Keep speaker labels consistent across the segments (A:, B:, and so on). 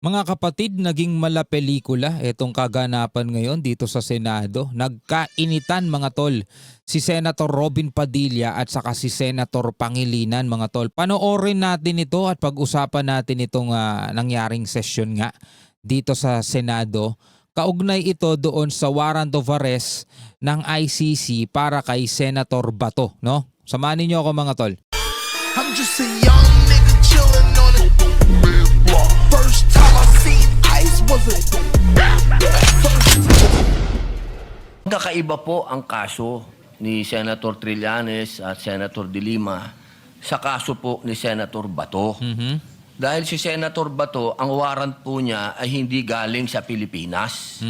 A: Mga kapatid, naging malapelikula itong kaganapan ngayon dito sa Senado. Nagkainitan mga tol si Senator Robin Padilla at saka si Senator Pangilinan mga tol. Panoorin natin ito at pag-usapan natin itong nangyaring session nga dito sa Senado. Kaugnay ito doon sa warrant of arrest ng ICC para kay Senator Bato, no? Samahan niyo ako mga tol.
B: I'm just a young nigga chillin' on it. First time I seen ice was a
C: Kakaiba po ang kaso ni Senator Trillanes at Senator De Lima sa kaso po ni Senator Bato. Dahil si Senator Bato, ang warrant po niya ay hindi galing sa Pilipinas.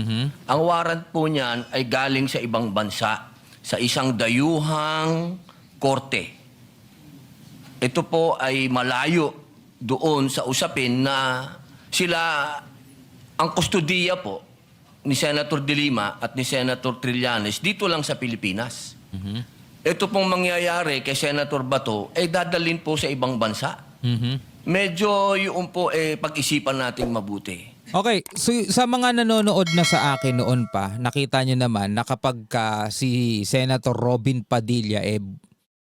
C: Ang warrant po niyan ay galing sa ibang bansa, sa isang dayuhang korte. Ito po ay malayo doon sa usapin na sila ang kustodiya po ni Senator De Lima at ni Senator Trillanes dito lang sa Pilipinas. Ito pong mangyayari kay Senator Bato ay dadalhin po sa ibang bansa. Medyo yung po pag-isipan nating mabuti.
A: Okay, so sa mga nanonood na sa akin noon pa, nakita nyo naman na kapag si Senator Robin Padilla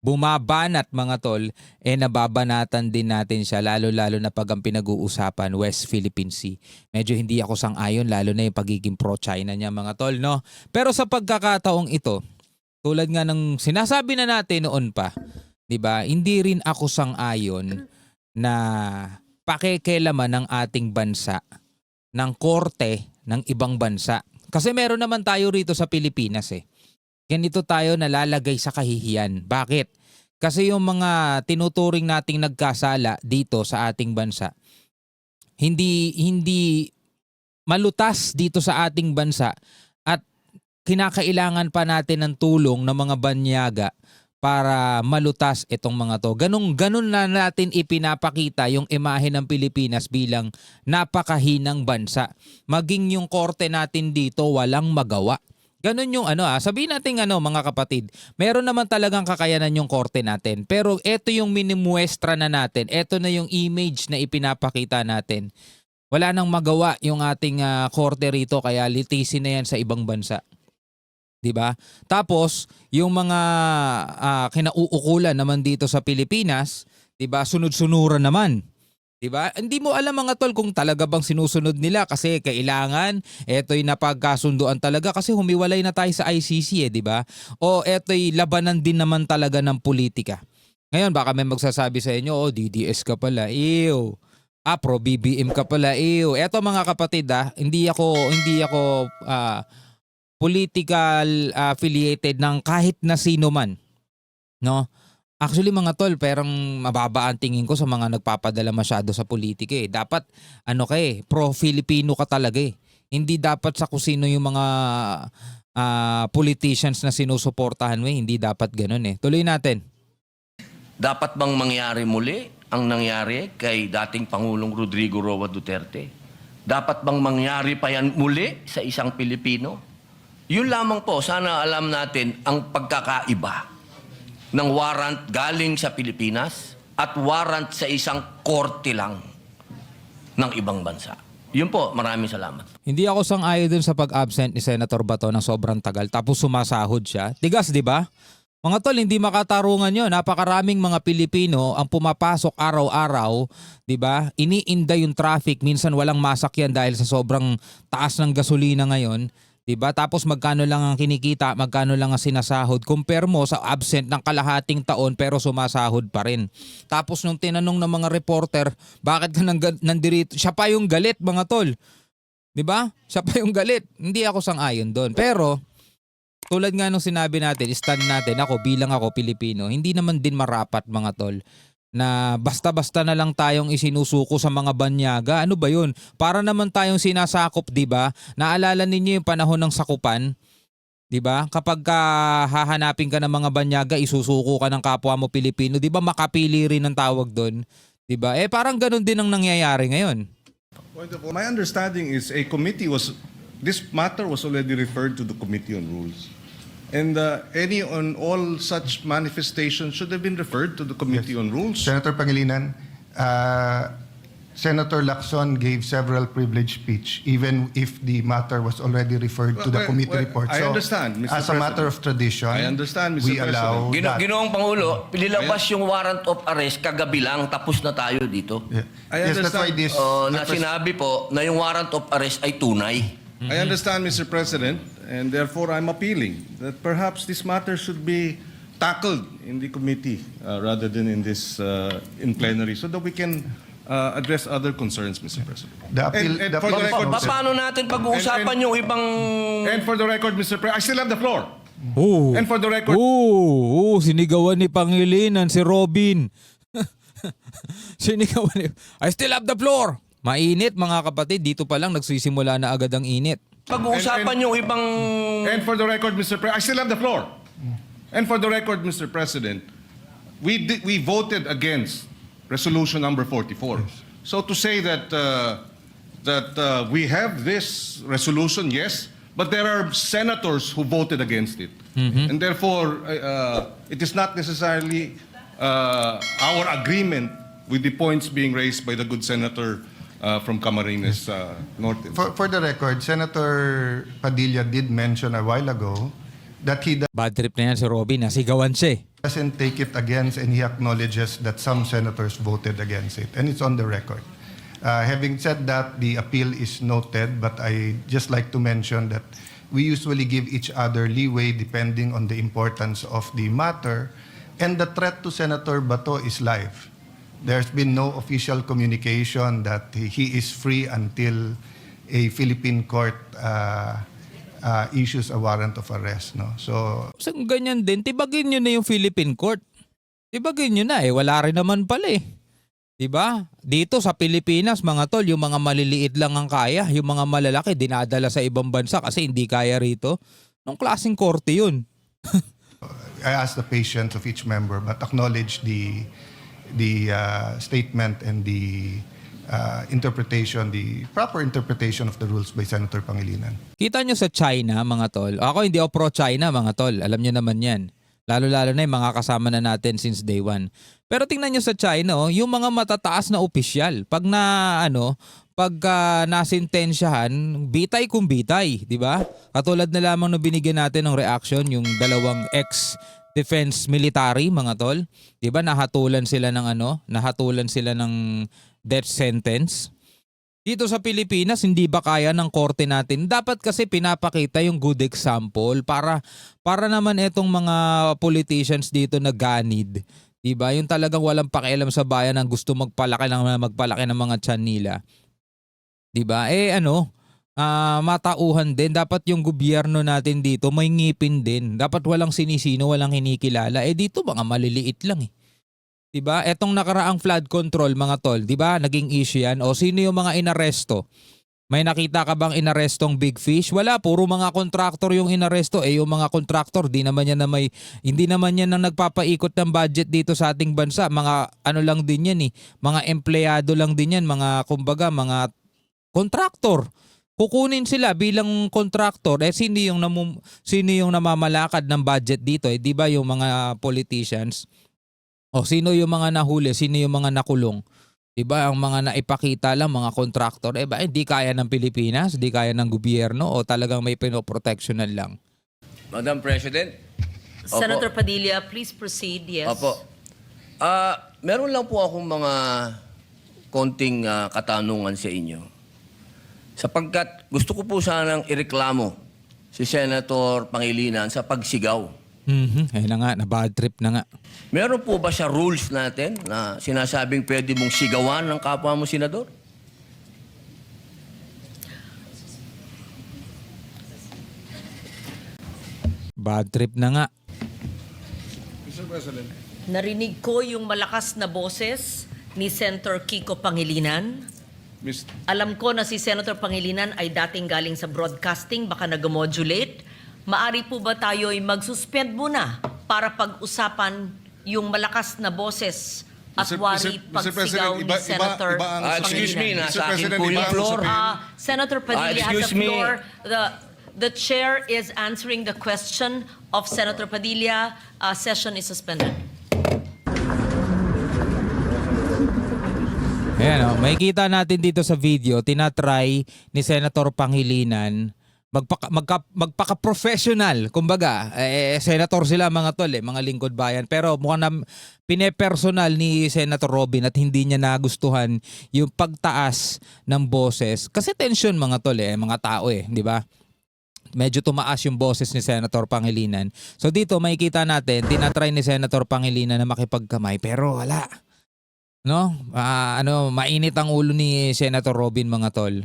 A: bumabanat mga tol, nababanatan din natin siya, lalo-lalo na pag ang pinag-uusapan West Philippine Sea. Medyo hindi ako sang-ayon, lalo na yung pagiging pro-China niya mga tol, no? Pero sa pagkakataong ito, tulad nga ng sinasabi na natin noon pa, 'di ba? Hindi rin ako sang-ayon na pakikialaman ng ating bansa ng korte ng ibang bansa. Kasi meron naman tayo rito sa Pilipinas Ganito tayo nalalagay sa kahihiyan. Bakit? Kasi yung mga tinuturing nating nagkasala dito sa ating bansa, hindi malutas dito sa ating bansa at kinakailangan pa natin ng tulong ng mga banyaga para malutas itong mga to. Ganun na natin ipinapakita yung imahe ng Pilipinas bilang napakahinang bansa. Maging yung korte natin dito walang magawa. Ganun yung sabihin natin mga kapatid, meron naman talagang kakayanan yung korte natin. Pero eto yung minimuestra na natin, eto na yung image na ipinapakita natin. Wala nang magawa yung ating korte rito kaya litisin na yan sa ibang bansa. 'Di ba? Tapos, yung mga kinauukulan naman dito sa Pilipinas, 'di ba? Sunod-sunuran naman. 'Di ba? Hindi mo alam mga tol kung talaga bang sinusunod nila kasi kailangan eto'y napagkasunduan talaga kasi humiwalay na tayo sa ICC 'di ba? O eto'y labanan din naman talaga ng politika. Ngayon baka may magsasabi sa inyo, DDS ka pala. Ew. Pro BBM ka pala. Ew. Eto mga kapatid hindi ako political affiliated ng kahit na sino man, no? Actually mga tol, parang mababa ang tingin ko sa mga nagpapadala masyado sa politika Dapat pro-Filipino ka talaga Hindi dapat sa kusino yung mga politicians na sinusuportahan mo Hindi dapat ganun Tuloy natin.
C: Dapat bang mangyari muli ang nangyari kay dating Pangulong Rodrigo Roa Duterte? Dapat bang mangyari pa yan muli sa isang Pilipino? Yun lamang po, sana alam natin ang pagkakaiba ng warrant galing sa Pilipinas at warrant sa isang korte lang ng ibang bansa. Yun po, maraming salamat.
A: Hindi ako sang-ayon dun sa pag-absent ni Senator Bato ng sobrang tagal tapos sumasahod siya. Tigas, di ba? Mga tol, hindi makatarungan yun. Napakaraming mga Pilipino ang pumapasok araw-araw, di ba? Iniinda yung traffic, minsan walang masakyan dahil sa sobrang taas ng gasolina ngayon. Diba? Tapos magkano lang ang kinikita, magkano lang ang sinasahod. Compare mo sa absent ng kalahating taon pero sumasahod pa rin. Tapos nung tinanong ng mga reporter, bakit ka nandirito? Siya pa yung galit mga tol. Diba? Siya pa yung galit. Hindi ako sang-ayon doon. Pero tulad nga nung sinabi natin, stand natin, bilang ako Pilipino, hindi naman din marapat mga tol na basta-basta na lang tayong isinusuko sa mga banyaga. Ano ba yun? Para naman tayong sinasakop, di ba? Naalala ninyo yung panahon ng sakupan? Di ba? Kapag hahanapin ka ng mga banyaga, isusuko ka ng kapwa mo Pilipino. Di ba makapili rin ang tawag doon? Di ba? Parang ganun din ang nangyayari ngayon.
D: My understanding is this matter was already referred to the Committee on Rules. And any on all such manifestations should have been referred to the Committee on Rules.
E: Senator Pangilinan, Senator Lacson gave several privileged speech, even if the matter was already referred to the
D: Well,
E: committee
D: well,
E: report.
D: I understand, Mr.
E: As a matter of tradition,
D: I understand, Mr.
E: we allow that.
C: Ginoong Pangulo, nilabas yung warrant of arrest kagabi lang, tapos na tayo dito.
E: Yeah.
D: I
E: Yes, that's why
D: understand.
E: this.
C: Na sinabi po na yung warrant of arrest ay tunay.
D: I understand, Mr. President, and therefore I'm appealing that perhaps this matter should be tackled in the committee rather than in this in plenary, so that we can address other concerns, Mr. President.
E: The appeal-
D: And
E: the
D: for the
E: appeal-
D: record,
C: Paano natin pag-uusapan yung ibang...
D: and for the record, Mr. President, I still have the floor.
A: Oh.
D: And for the record,
A: Sinigawan ni Pangilinan si Robin. Sinigawan ni... I still have the floor. Mainit mga kapatid, dito pa lang nagsisimula na agad ang init.
C: Pag-uusapan yung ibang...
D: and for the record, Mr. President, I still have the floor. And for the record, Mr. President, we voted against resolution number 44. So to say that we have this resolution, yes, but there are senators who voted against it, and therefore it is not necessarily our agreement with the points being raised by the good senator from Camarines Norte.
E: For the record, Senator Padilla did mention a while ago that he
A: Bad trip na yan si Robin, nasigawan siya eh.
E: doesn't take it against, and he acknowledges that some senators voted against it, and it's on the record. Having said that, the appeal is noted, but I just like to mention that we usually give each other leeway depending on the importance of the matter, and the threat to Senator Bato is live. There's been no official communication that he is free until a Philippine court issues a warrant of arrest. No? So
A: So kung ganyan din, tibagin nyo na yung Philippine Court. Tibagin nyo na eh, wala rin naman pala eh. Diba? Dito sa Pilipinas, mga tol, yung mga maliliit lang ang kaya, yung mga malalaki dinadala sa ibang bansa kasi hindi kaya rito. Nung klaseng korte yun.
E: I ask the patience of each member, but acknowledge the statement and the interpretation, the proper interpretation of the rules by Senator Pangilinan.
A: Kita nyo sa China, mga tol. Ako hindi ako pro-China, mga tol. Alam nyo naman yan. Lalo-lalo na yung mga kasama na natin since day one. Pero tingnan nyo sa China, oh, yung mga matataas na opisyal, pag nasintensyahan, bitay kung bitay, di ba? Katulad na lamang na binigyan natin ng reaction, yung dalawang ex-defense military, mga tol. Di ba? Nahatulan sila ng death sentence. Dito sa Pilipinas, hindi ba kaya ng korte natin? Dapat kasi pinapakita yung good example para naman etong mga politicians dito na ganid. Diba? Yung talagang walang pakialam sa bayan ang gusto magpalaki ng mga tiyan nila. Diba? Matauhan din. Dapat yung gobyerno natin dito may ngipin din. Dapat walang sinisino, walang hinikilala. Dito mga maliliit lang eh. Diba? Etong nakaraang flood control, mga tol, diba? Naging issue yan. O sino yung mga inaresto? May nakita ka bang inarestong big fish? Wala, puro mga kontraktor yung inaresto. Yung mga kontraktor, hindi naman yan ang nagpapaikot ng budget dito sa ating bansa. Mga lang din yan eh. Mga empleyado lang din yan. Mga kontraktor. Kukunin sila bilang kontraktor. Sino yung namamalakad ng budget dito? Di ba yung mga politicians? O sino yung mga nahuli? Sino yung mga nakulong? Diba? Ang mga naipakita lang, mga kontraktor, hindi kaya ng Pilipinas, hindi kaya ng gobyerno, o talagang may pinoprotectionan lang?
C: Madam President? Opo.
F: Senator Padilla, please proceed. Yes.
C: Opo. Meron lang po akong mga konting katanungan sa inyo. Sapagkat gusto ko po sanang ireklamo si Senator Pangilinan sa pagsigaw.
A: Ayun na nga, na bad trip na nga.
C: Meron po ba sa rules natin na sinasabing pwede mong sigawan ng kapwa mo senador?
A: Bad trip na nga.
D: Mr. President.
F: Narinig ko yung malakas na boses ni Senator Kiko Pangilinan. Alam ko na si Senator Pangilinan ay dating galing sa broadcasting, baka nag-modulate. Maari po ba tayo ay mag-suspend muna para pag-usapan yung malakas na boses at wari pagsigaw ni Senator
C: excuse me,
F: Pangilinan?
C: nasa akin
D: President,
C: po yung
D: iba ang
C: floor.
F: Senator Padilla has
C: excuse
F: the
C: me.
F: floor. The chair is answering the question of Senator Padilla. Session is suspended.
A: Ayan o, makikita natin dito sa video, tinatry ni Senator Pangilinan magpaka-professional. Kumbaga, senator sila mga tol, mga lingkod bayan. Pero mukhang na pinepersonal ni Senator Robin at hindi niya nagustuhan yung pagtaas ng boses. Kasi tension mga tol, mga tao di ba? Medyo tumaas yung boses ni Senator Pangilinan. So dito makikita natin, tinatry ni Senator Pangilinan na makipagkamay pero wala. No? Mainit ang ulo ni Senator Robin mga tol.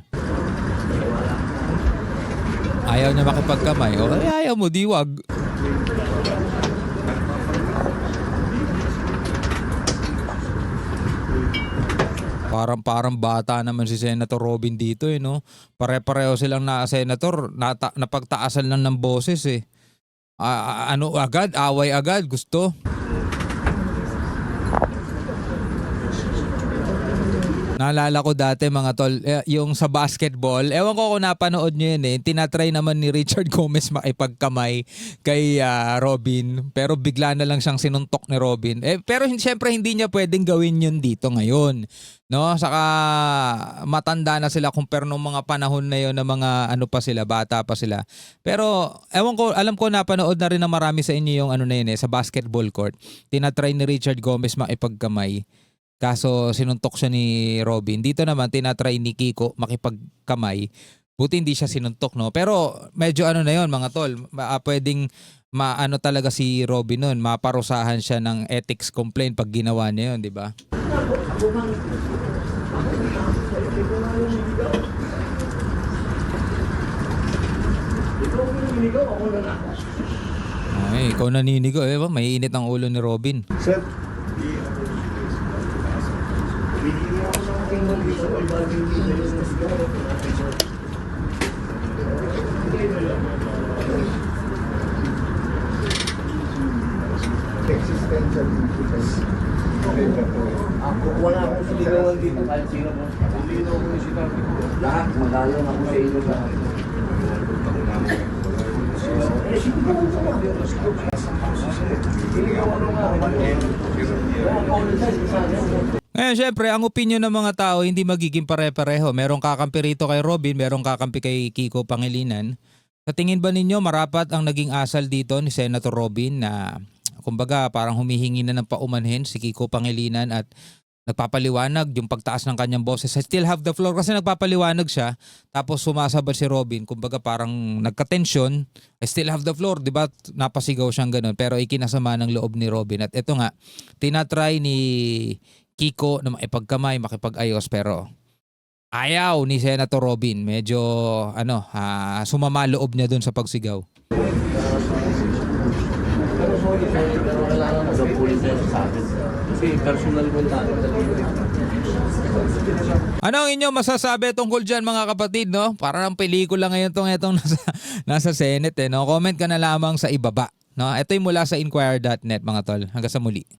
A: Ayaw niya makipagkamay. O ayaw mo, diwag. Parang bata naman si Senator Robin dito no. Pare-pareho silang senator, napagtaasan lang ng boses away agad, gusto. Naalala ko dati mga tol, yung sa basketball, ewan ko kung napanood nyo yun tinatry naman ni Richard Gomez makipagkamay kay Robin, pero bigla na lang siyang sinuntok ni Robin. Pero siyempre hindi niya pwedeng gawin yun dito ngayon. No? Saka matanda na sila compare nung mga panahon na yun na mga pa sila, bata pa sila. Pero ewan ko, alam ko napanood na rin na marami sa inyo yung sa basketball court. Tinatry ni Richard Gomez makipagkamay. Kaso sinuntok siya ni Robin. Dito naman tinatry ni Kiko makipagkamay. Buti hindi siya sinuntok no. Pero medyo na yon mga tol. Pwedeng talaga si Robin nun. Maparusahan siya ng ethics complaint pag ginawa niya yun, di ba? Ay, ikaw naninigaw may init ang ulo ni Robin.
G: Sir, existential difficulties.
C: Wala akong sinigawan dito kahit sino po. Lahat, magalang ako sa inyo lahat.
A: Ngayon, syempre, ang opinion ng mga tao hindi magiging pare-pareho. Merong kakampi rito kay Robin, merong kakampi kay Kiko Pangilinan. Sa tingin ba ninyo, marapat ang naging asal dito ni Senator Robin na kumbaga parang humihingi na ng paumanhin si Kiko Pangilinan at nagpapaliwanag yung pagtaas ng kanyang boses. I still have the floor kasi nagpapaliwanag siya tapos sumasabay si Robin. Kumbaga parang nagka-tension. I still have the floor. Diba? Napasigaw siyang ganun. Pero ikinasama ng loob ni Robin. At ito nga, tinatry ni Kiko na makipagkamay, makipag-ayos pero ayaw ni Senator Robin. Medyo sumama loob niya dun sa pagsigaw.
C: Pero sorry, pero wala naman sa pulis sa akin. Kasi personal ko natin.
A: Ano ang inyong masasabi tungkol dyan mga kapatid, no? Parang pelikula ngayon itong nasa Senate, no? Comment ka na lamang sa ibaba, no? Ito yung mula sa inquirer.net mga tol. Hanggang sa muli.